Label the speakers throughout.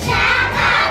Speaker 1: Czekam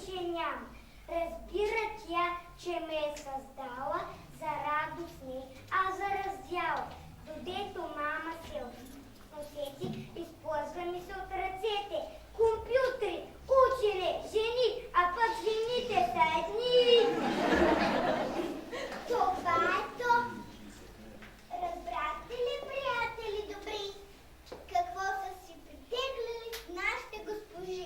Speaker 1: че ням. Разбира тя, че ме е създала за радост ми, а за раздял. Додето мама се усети, изплъзва ми се от ръцете. Компютри, учене, жени, а пък жените са едни. Това е то. Разбрахте ли, приятели добри, какво са си притеглили нашите госпожи?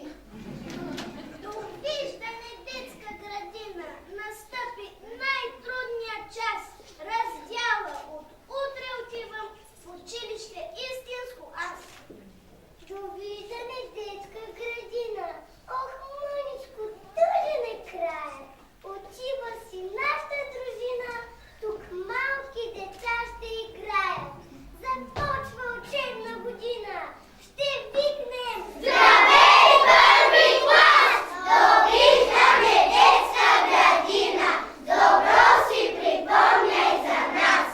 Speaker 1: Довиждане детска градина настъпи най-трудният час. Раздяла от утре отивам в училище истинско аз. Довиждане детска градина. Ох, мъничко, тъжен е края. Отива си нашата дружина. Тук малки деца ще играят. Започва учебна година. Ще викнем: здравей, първи клас! Довиждане детска градина. Добро си припомняй за нас.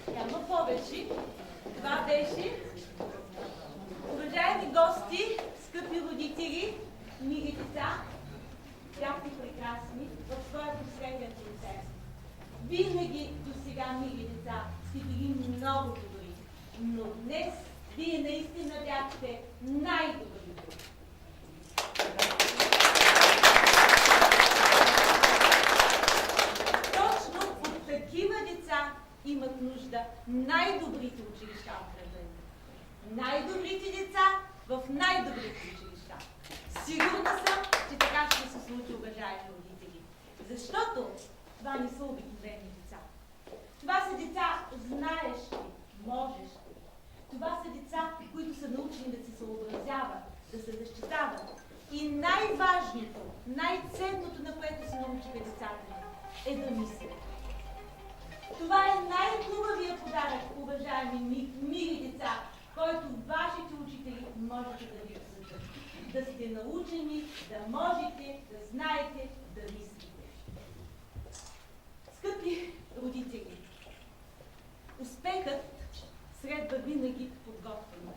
Speaker 2: Няма повече. Това беше. Уважаеми гости, скъпи родители, мили деца, бяхте прекрасни в своя последен процес. Винаги до сега, мили деца, сте били много добри, но днес вие наистина бяхте най-добрите. Точно от такива деца имат нужда най-добрите училища в града. Най-добрите деца в най-добрите училища. Сигурна съм, че така ще се случи, уважаеми родители. Защото това не са обикновени деца. Това са деца знаещи, можещи. Това са деца, които са научени да се съобразяват, да се защитават. И най-важното, най-ценното, на което се научиха децата ни, е да мислят. Това е най-хубавия подарък, уважаеми мили деца, който вашите учители можете да ви дадат. Да сте научени, да можете, да знаете, да мислите. Скъпи родители, успехът следва винаги подготвянето.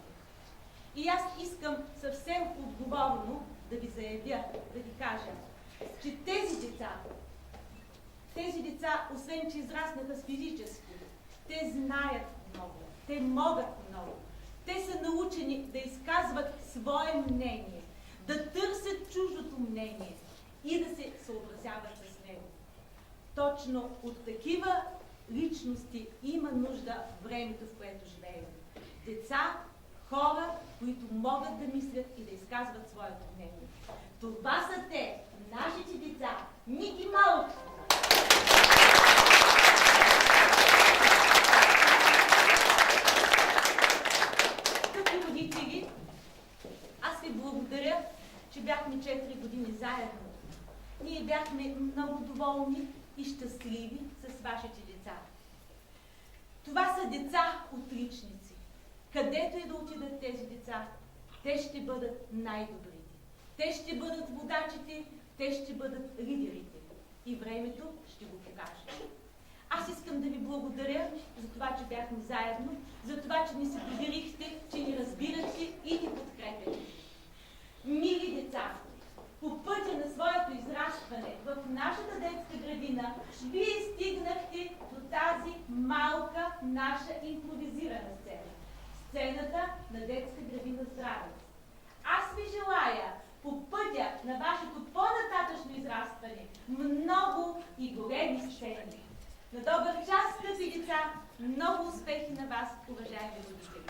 Speaker 2: И аз искам съвсем отговорно да ви заявя, да ви кажа, че тези деца, освен че израснаха с физически, те знаят много, те могат много. Те са научени да изказват свое мнение, да търсят чуждото мнение и да се съобразяват с него. Точно от такива личности има нужда времето, в което живеем. Деца, хора, които могат да мислят и да изказват своето мнение. Това са те, нашите деца, Мики Маус. Скъпи родители, аз ви благодаря, че бяхме 4 години заедно. Ние бяхме много доволни и щастливи с вашите деца. Това са деца отличници. Където и да отидат тези деца, те ще бъдат най-добрите. Те ще бъдат водачите, те ще бъдат лидерите. И времето ще го покаже. Аз искам да ви благодаря за това, че бяхме заедно, за това, че ни се доверихте, че ни разбирате и ни подкрепяте. Мили деца, по пътя на своето израстване в нашата детска градина, вие стигнахте до тази малка наша импровизирана сцена. Сцената на детска градина Здравец. Аз ви желая по пътя на вашето по-нататъчно израстване много и големи сцени. На добър час, скъпи деца, много успехи на вас, уважаеми родители!